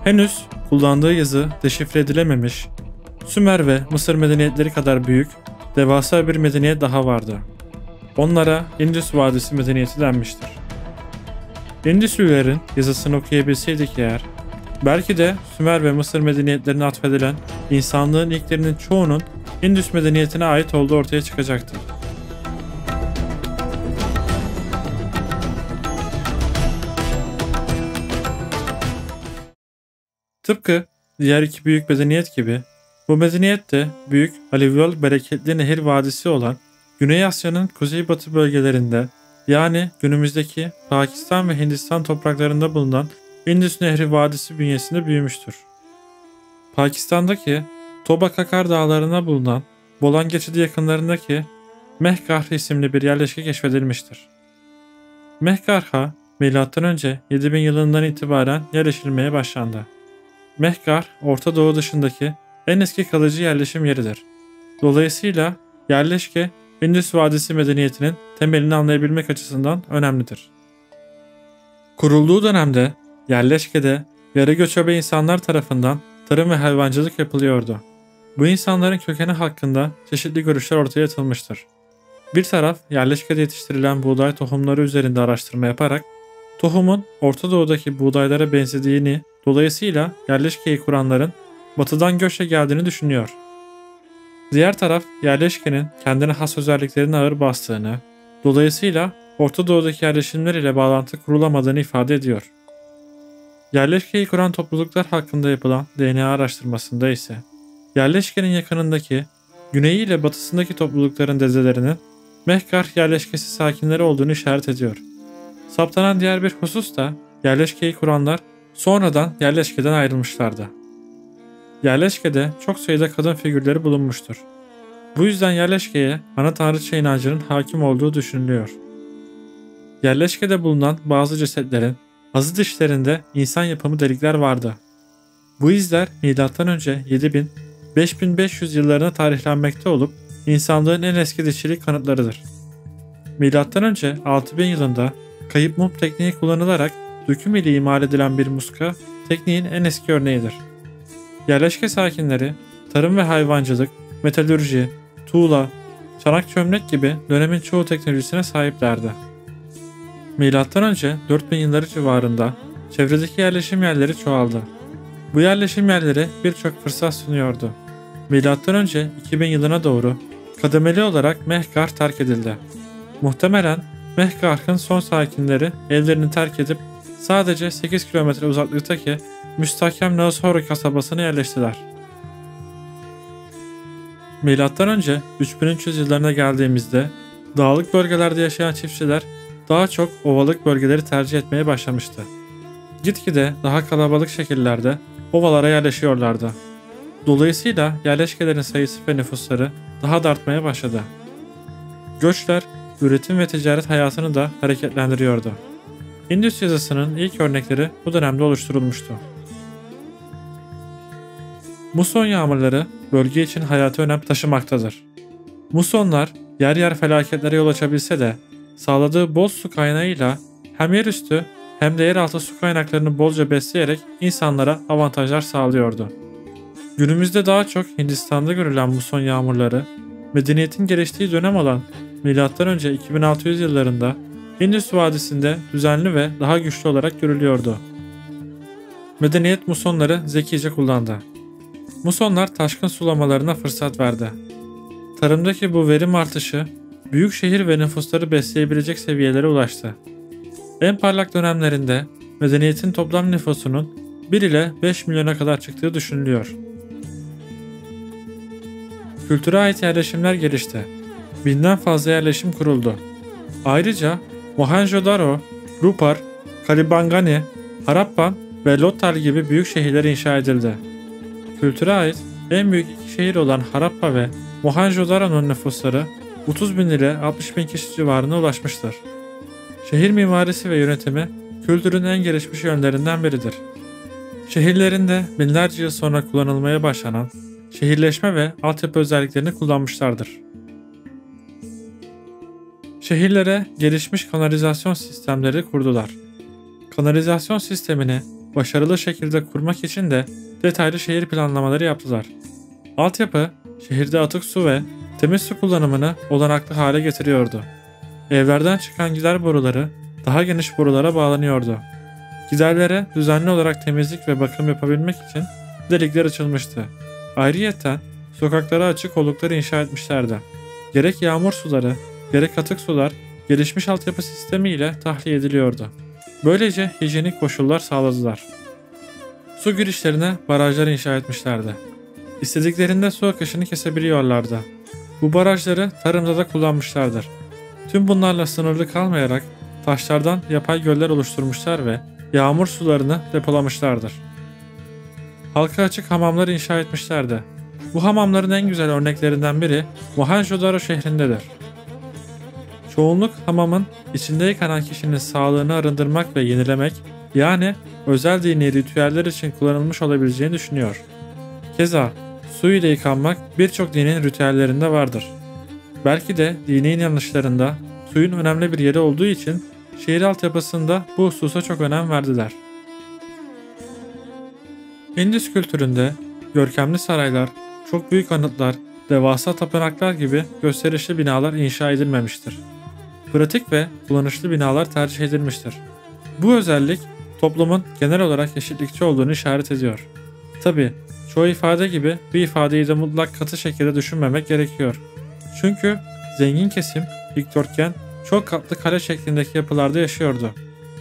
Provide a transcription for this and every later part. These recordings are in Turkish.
Henüz kullandığı yazı deşifre edilememiş, Sümer ve Mısır medeniyetleri kadar büyük, devasa bir medeniyet daha vardı. Onlara Indus Vadisi medeniyeti denmiştir. Indüslülerin yazısını okuyabilseydik eğer, belki de Sümer ve Mısır medeniyetlerine atfedilen insanlığın ilklerinin çoğunun Indus medeniyetine ait olduğu ortaya çıkacaktı. Tıpkı diğer iki büyük medeniyet gibi, bu medeniyet de büyük, alüvyal bereketli nehir vadisi olan Güney Asya'nın kuzeybatı bölgelerinde, yani günümüzdeki Pakistan ve Hindistan topraklarında bulunan Indus Nehri Vadisi bünyesinde büyümüştür. Pakistan'daki Toba Kakar dağlarına bulunan Bolan Geçidi yakınlarındaki Mehgarh isimli bir yerleşke keşfedilmiştir. Mehgarh'a M.Ö. 7000 yılından itibaren yerleşilmeye başlandı. Mehgarh, Orta Doğu dışındaki en eski kalıcı yerleşim yeridir. Dolayısıyla yerleşke Indus Vadisi medeniyetinin temelini anlayabilmek açısından önemlidir. Kurulduğu dönemde yerleşkede yarı göçebe insanlar tarafından tarım ve hayvancılık yapılıyordu. Bu insanların kökeni hakkında çeşitli görüşler ortaya atılmıştır. Bir taraf yerleşkede yetiştirilen buğday tohumları üzerinde araştırma yaparak tohumun Orta Doğu'daki buğdaylara benzediğini, dolayısıyla yerleşkeyi kuranların batıdan göçle geldiğini düşünüyor. Diğer taraf yerleşkenin kendine has özelliklerini ağır bastığını, dolayısıyla Orta Doğu'daki yerleşimler ile bağlantı kurulamadığını ifade ediyor. Yerleşkeyi kuran topluluklar hakkında yapılan DNA araştırmasında ise yerleşkenin yakınındaki, güneyi ile batısındaki toplulukların dedelerinin Mehgarh yerleşkesi sakinleri olduğunu işaret ediyor. Saptanan diğer bir husus da yerleşkeyi kuranlar sonradan yerleşkeden ayrılmışlardı. Yerleşkede çok sayıda kadın figürleri bulunmuştur. Bu yüzden yerleşkeye ana tanrıça inancının hakim olduğu düşünülüyor. Yerleşkede bulunan bazı cesetlerin azı dişlerinde insan yapımı delikler vardı. Bu izler M.Ö. 7000-5500 yıllarına tarihlenmekte olup insanlığın en eski dişçilik kanıtlarıdır. M.Ö. 6000 yılında kayıp mum tekniği kullanılarak döküm ile imal edilen bir muska tekniğin en eski örneğidir. Yerleşke sakinleri tarım ve hayvancılık, metalürji, tuğla, çanak çömlek gibi dönemin çoğu teknolojisine sahiplerdi. M.Ö. 4000 yılları civarında çevredeki yerleşim yerleri çoğaldı. Bu yerleşim yerleri birçok fırsat sunuyordu. M.Ö. 2000 yılına doğru kademeli olarak Mehgarh terk edildi. Muhtemelen Mehgarh'ın son sakinleri evlerini terk edip sadece 8 kilometre uzaklıktaki müstahkem Nausori kasabasına yerleştiler. M.Ö. 3300 yıllarına geldiğimizde dağlık bölgelerde yaşayan çiftçiler daha çok ovalık bölgeleri tercih etmeye başlamıştı. Gitgide daha kalabalık şekillerde ovalara yerleşiyorlardı. Dolayısıyla yerleşkelerin sayısı ve nüfusları daha da artmaya başladı. Göçler, üretim ve ticaret hayatını da hareketlendiriyordu. Indus yazısının ilk örnekleri bu dönemde oluşturulmuştu. Muson yağmurları bölge için hayati önem taşımaktadır. Musonlar yer yer felaketlere yol açabilse de sağladığı bol su kaynağıyla hem yerüstü hem de yeraltı su kaynaklarını bolca besleyerek insanlara avantajlar sağlıyordu. Günümüzde daha çok Hindistan'da görülen muson yağmurları, medeniyetin geliştiği dönem olan M.Ö. 2600 yıllarında Indus Vadisi'nde düzenli ve daha güçlü olarak görülüyordu. Medeniyet musonları zekice kullandı. Musonlar taşkın sulamalarına fırsat verdi. Tarımdaki bu verim artışı büyük şehir ve nüfusları besleyebilecek seviyelere ulaştı. En parlak dönemlerinde medeniyetin toplam nüfusunun 1 ile 5 milyona kadar çıktığı düşünülüyor. Kültüre ait yerleşimler gelişti. Binden fazla yerleşim kuruldu. Ayrıca Mohenjo-Daro, Rupar, Kalibangani, Harappan ve Lothal gibi büyük şehirler inşa edildi. Kültüre ait en büyük iki şehir olan Harappa ve Mohenjo-Daro'nun nüfusları 30 bin ile 60 bin kişi civarına ulaşmıştır. Şehir mimarisi ve yönetimi kültürün en gelişmiş yönlerinden biridir. Şehirlerinde binlerce yıl sonra kullanılmaya başlanan şehirleşme ve altyapı özelliklerini kullanmışlardır. Şehirlere gelişmiş kanalizasyon sistemleri kurdular. Kanalizasyon sistemini başarılı şekilde kurmak için de detaylı şehir planlamaları yaptılar. Altyapı, şehirde atık su ve temiz su kullanımını olanaklı hale getiriyordu. Evlerden çıkan gider boruları daha geniş borulara bağlanıyordu. Giderlere düzenli olarak temizlik ve bakım yapabilmek için delikler açılmıştı. Ayrıyeten sokaklara açık olukları inşa etmişlerdi. Gerek yağmur suları, gerek atık sular gelişmiş altyapı sistemi ile tahliye ediliyordu. Böylece hijyenik koşullar sağladılar. Su girişlerine barajlar inşa etmişlerdi. İstediklerinde su akışını kesebiliyorlardı. Bu barajları tarımda da kullanmışlardır. Tüm bunlarla sınırlı kalmayarak taşlardan yapay göller oluşturmuşlar ve yağmur sularını depolamışlardır. Halka açık hamamlar inşa etmişlerdi. Bu hamamların en güzel örneklerinden biri Mohenjo-daro şehrindedir. Çoğunluk hamamın içinde yıkanan kişinin sağlığını arındırmak ve yenilemek, yani özel dini ritüeller için kullanılmış olabileceğini düşünüyor. Keza su ile yıkanmak birçok dinin ritüellerinde vardır. Belki de dini inanışlarında suyun önemli bir yeri olduğu için şehir altyapısında bu hususa çok önem verdiler. Hindus kültüründe görkemli saraylar, çok büyük anıtlar, devasa tapınaklar gibi gösterişli binalar inşa edilmemiştir. Pratik ve kullanışlı binalar tercih edilmiştir. Bu özellik toplumun genel olarak eşitlikçi olduğunu işaret ediyor. Tabi çoğu ifade gibi bir ifadeyi de mutlak katı şekilde düşünmemek gerekiyor. Çünkü zengin kesim dikdörtgen, çok katlı kale şeklindeki yapılarda yaşıyordu.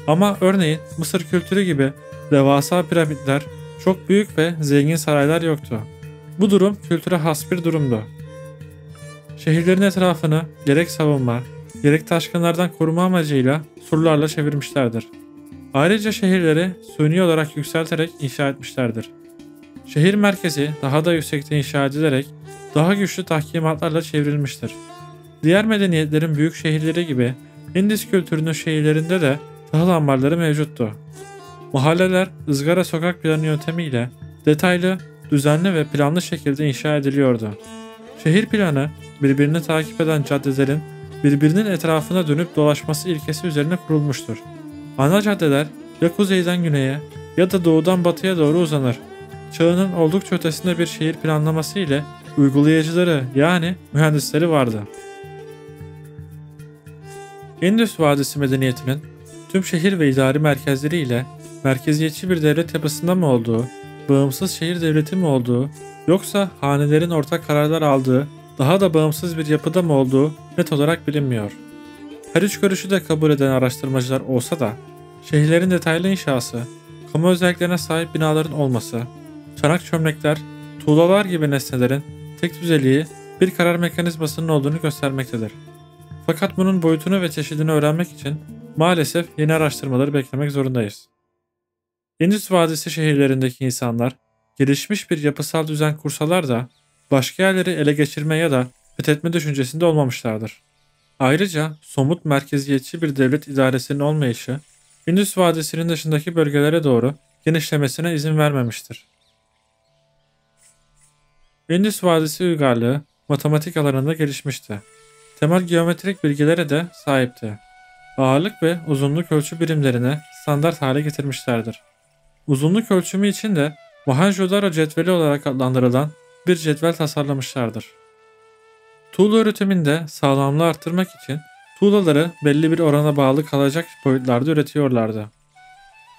Ama örneğin Mısır kültürü gibi devasa piramitler, çok büyük ve zengin saraylar yoktu. Bu durum kültüre has bir durumdu. Şehirlerin etrafını gerek savunma, gerek taşkınlardan koruma amacıyla surlarla çevirmişlerdir. Ayrıca şehirleri suni olarak yükselterek inşa etmişlerdir. Şehir merkezi daha da yüksekte inşa edilerek daha güçlü tahkimatlarla çevrilmiştir. Diğer medeniyetlerin büyük şehirleri gibi Hindis kültürünün şehirlerinde de tahıl ambarları mevcuttu. Mahalleler ızgara sokak planı yöntemiyle detaylı, düzenli ve planlı şekilde inşa ediliyordu. Şehir planı birbirini takip eden caddelerin birbirinin etrafına dönüp dolaşması ilkesi üzerine kurulmuştur. Ana caddeler ya kuzeyden güneye ya da doğudan batıya doğru uzanır. Çağının oldukça ötesinde bir şehir planlaması ile uygulayıcıları yani mühendisleri vardı. Indus Vadisi medeniyetinin tüm şehir ve idari merkezleri ile merkeziyetçi bir devlet yapısında mı olduğu, bağımsız şehir devleti mi olduğu, yoksa hanelerin ortak kararlar aldığı daha da bağımsız bir yapıda mı olduğu net olarak bilinmiyor. Her üç görüşü de kabul eden araştırmacılar olsa da şehirlerin detaylı inşası, kamu özelliklerine sahip binaların olması, çanak çömlekler, tuğlalar gibi nesnelerin tek düzeliği bir karar mekanizmasının olduğunu göstermektedir. Fakat bunun boyutunu ve çeşidini öğrenmek için maalesef yeni araştırmaları beklemek zorundayız. Indus Vadisi şehirlerindeki insanlar gelişmiş bir yapısal düzen kursalar da başka yerleri ele geçirme ya da fethetme düşüncesinde olmamışlardır. Ayrıca somut merkeziyetçi bir devlet idaresinin olmayışı Indus Vadisi'nin dışındaki bölgelere doğru genişlemesine izin vermemiştir. Indus Vadisi uygarlığı matematik alanında gelişmişti. Temel geometrik bilgilere de sahipti. Ağırlık ve uzunluk ölçü birimlerine standart hale getirmişlerdir. Uzunluk ölçümü için de Mohenjo-daro cetveli olarak adlandırılan bir cetvel tasarlamışlardır. Tuğla üretiminde sağlamlığı arttırmak için tuğlaları belli bir orana bağlı kalacak boyutlarda üretiyorlardı.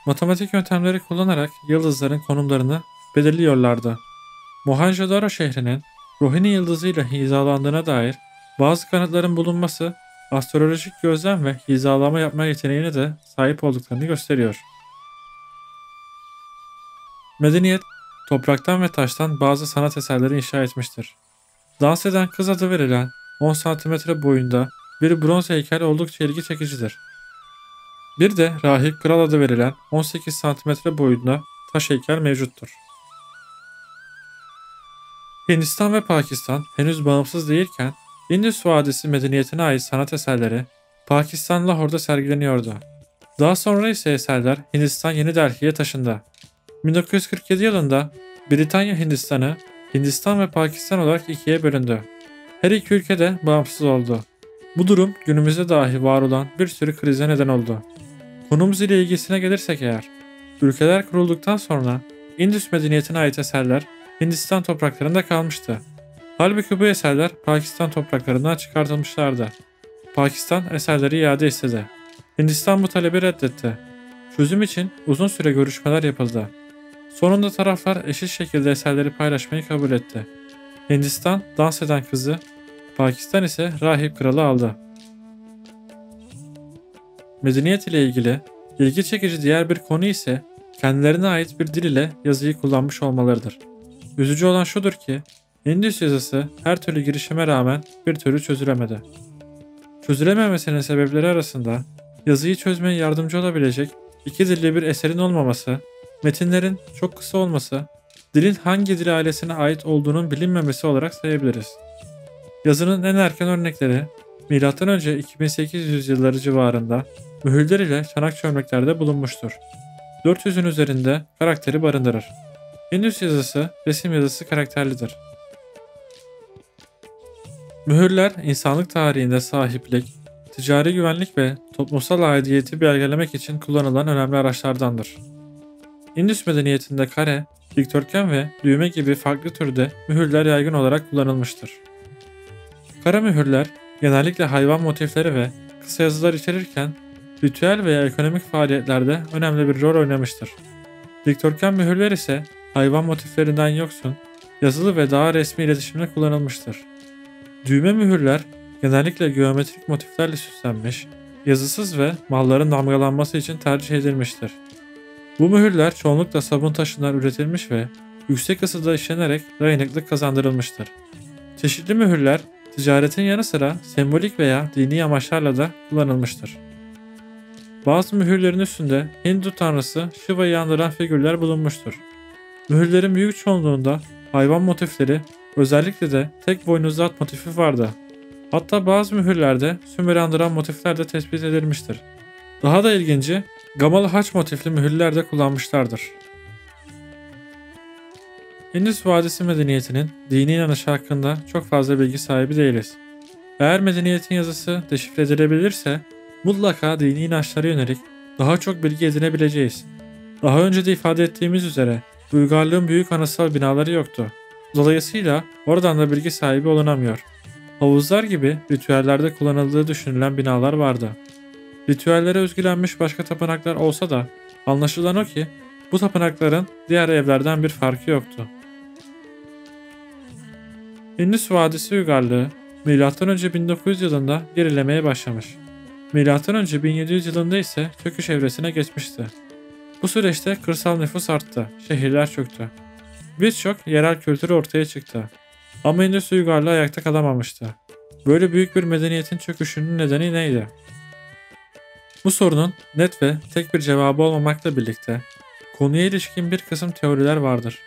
Matematik yöntemleri kullanarak yıldızların konumlarını belirliyorlardı. Mohenjo-daro şehrinin Rohini yıldızıyla hizalandığına dair bazı kanıtların bulunması astrolojik gözlem ve hizalama yapma yeteneğine de sahip olduklarını gösteriyor. Medeniyet, topraktan ve taştan bazı sanat eserleri inşa etmiştir. Dans eden kız adı verilen 10 cm boyunda bir bronz heykel oldukça ilgi çekicidir. Bir de rahip kral adı verilen 18 cm boyunda taş heykel mevcuttur. Hindistan ve Pakistan henüz bağımsız değilken Indus Vadisi medeniyetine ait sanat eserleri Pakistan Lahor'da sergileniyordu. Daha sonra ise eserler Hindistan Yeni Delhi'ye taşındı. 1947 yılında Britanya Hindistan'ı Hindistan ve Pakistan olarak ikiye bölündü. Her iki ülke de bağımsız oldu. Bu durum günümüzde dahi var olan bir sürü krize neden oldu. Konumuz ile ilgisine gelirsek eğer, Ülkeler kurulduktan sonra Indus medeniyetine ait eserler Hindistan topraklarında kalmıştı. Halbuki bu eserler Pakistan topraklarından çıkartılmışlardı. Pakistan eserleri iade istedi. Hindistan bu talebi reddetti. Çözüm için uzun süre görüşmeler yapıldı. Sonunda taraflar eşit şekilde eserleri paylaşmayı kabul etti. Hindistan dans eden kızı, Pakistan ise rahip kralı aldı. Medeniyet ile ilgili ilgi çekici diğer bir konu ise kendilerine ait bir dil ile yazıyı kullanmış olmalarıdır. Üzücü olan şudur ki Indus yazısı her türlü girişime rağmen bir türlü çözülemedi. Çözülememesinin sebepleri arasında yazıyı çözmeye yardımcı olabilecek iki dilli bir eserin olmaması, metinlerin çok kısa olması, dilin hangi dil ailesine ait olduğunun bilinmemesi olarak sayabiliriz. Yazının en erken örnekleri M.Ö. 2800 yılları civarında mühürler ile çanak çömleklerde bulunmuştur. 400'ün üzerinde karakteri barındırır. Indus yazısı resim yazısı karakterlidir. Mühürler insanlık tarihinde sahiplik, ticari güvenlik ve toplumsal aidiyeti belgelemek için kullanılan önemli araçlardandır. Indus medeniyetinde kare, dikdörtgen ve düğme gibi farklı türde mühürler yaygın olarak kullanılmıştır. Kara mühürler genellikle hayvan motifleri ve kısa yazılar içerirken ritüel veya ekonomik faaliyetlerde önemli bir rol oynamıştır. Dikdörtgen mühürler ise hayvan motiflerinden yoksun, yazılı ve daha resmi iletişimde kullanılmıştır. Düğme mühürler genellikle geometrik motiflerle süslenmiş, yazısız ve malların damgalanması için tercih edilmiştir. Bu mühürler çoğunlukla sabun taşından üretilmiş ve yüksek ısıda işlenerek dayanıklık kazandırılmıştır. Çeşitli mühürler ticaretin yanı sıra sembolik veya dini amaçlarla da kullanılmıştır. Bazı mühürlerin üstünde Hindu tanrısı Shiva'yı andıran figürler bulunmuştur. Mühürlerin büyük çoğunluğunda hayvan motifleri, özellikle de tek boynuzlu at motifi vardı. Hatta bazı mühürlerde Sümer'i andıran motifler de tespit edilmiştir. Daha da ilginci, gamalı haç motifli mühürler de kullanmışlardır. Indus Vadisi medeniyetinin dini inanışı hakkında çok fazla bilgi sahibi değiliz. Eğer medeniyetin yazısı deşifre edilebilirse mutlaka dini inançlara yönelik daha çok bilgi edinebileceğiz. Daha önce de ifade ettiğimiz üzere uygarlığın büyük anıtsal binaları yoktu. Dolayısıyla oradan da bilgi sahibi olunamıyor. Havuzlar gibi ritüellerde kullanıldığı düşünülen binalar vardı. Ritüellere özgülenmiş başka tapınaklar olsa da anlaşılan o ki bu tapınakların diğer evlerden bir farkı yoktu. Indus Vadisi uygarlığı M.Ö. 1900 yılında gerilemeye başlamış. M.Ö. 1700 yılında ise çöküş evresine geçmişti. Bu süreçte kırsal nüfus arttı, şehirler çöktü. Birçok yerel kültür ortaya çıktı. Ama Indus uygarlığı ayakta kalamamıştı. Böyle büyük bir medeniyetin çöküşünün nedeni neydi? Bu sorunun net ve tek bir cevabı olmamakla birlikte konuya ilişkin bir kısım teoriler vardır.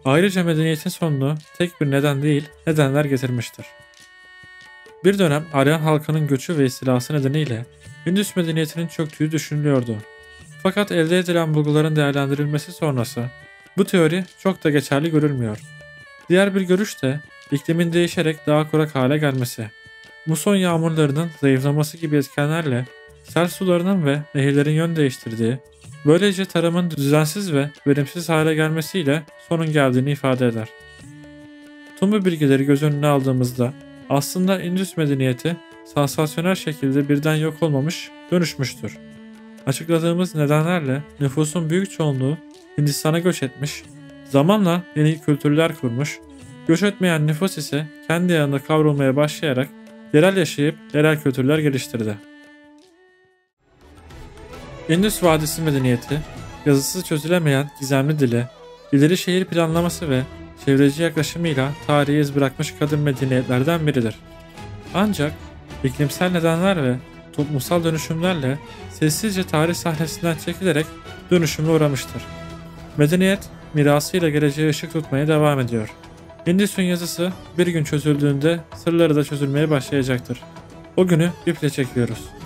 Ayrıca medeniyetin sonunu tek bir neden değil, nedenler getirmiştir. Bir dönem Aryan halkının göçü ve istilası nedeniyle Indus medeniyetinin çöktüğü düşünülüyordu. Fakat elde edilen bulguların değerlendirilmesi sonrası bu teori çok da geçerli görülmüyor. Diğer bir görüş de iklimin değişerek daha kurak hale gelmesi. Muson yağmurlarının zayıflaması gibi etkenlerle sel sularının ve nehirlerin yön değiştirdiği, böylece tarımın düzensiz ve verimsiz hale gelmesiyle sonun geldiğini ifade eder. Tüm bu bilgileri göz önüne aldığımızda aslında Indus medeniyeti sansasyonel şekilde birden yok olmamış, dönüşmüştür. Açıkladığımız nedenlerle nüfusun büyük çoğunluğu Hindistan'a göç etmiş, zamanla yeni kültürler kurmuş, göç etmeyen nüfus ise kendi yanında kavrulmaya başlayarak yerel yaşayıp yerel kültürler geliştirdi. Indus Vadisi medeniyeti, yazısı çözülemeyen gizemli dili, ileri şehir planlaması ve çevreci yaklaşımıyla tarihi iz bırakmış kadın medeniyetlerden biridir. Ancak iklimsel nedenler ve toplumsal dönüşümlerle sessizce tarih sahnesinden çekilerek dönüşüme uğramıştır. Medeniyet mirasıyla geleceğe ışık tutmaya devam ediyor. Indus'un yazısı bir gün çözüldüğünde sırları da çözülmeye başlayacaktır. O günü iple çekiyoruz.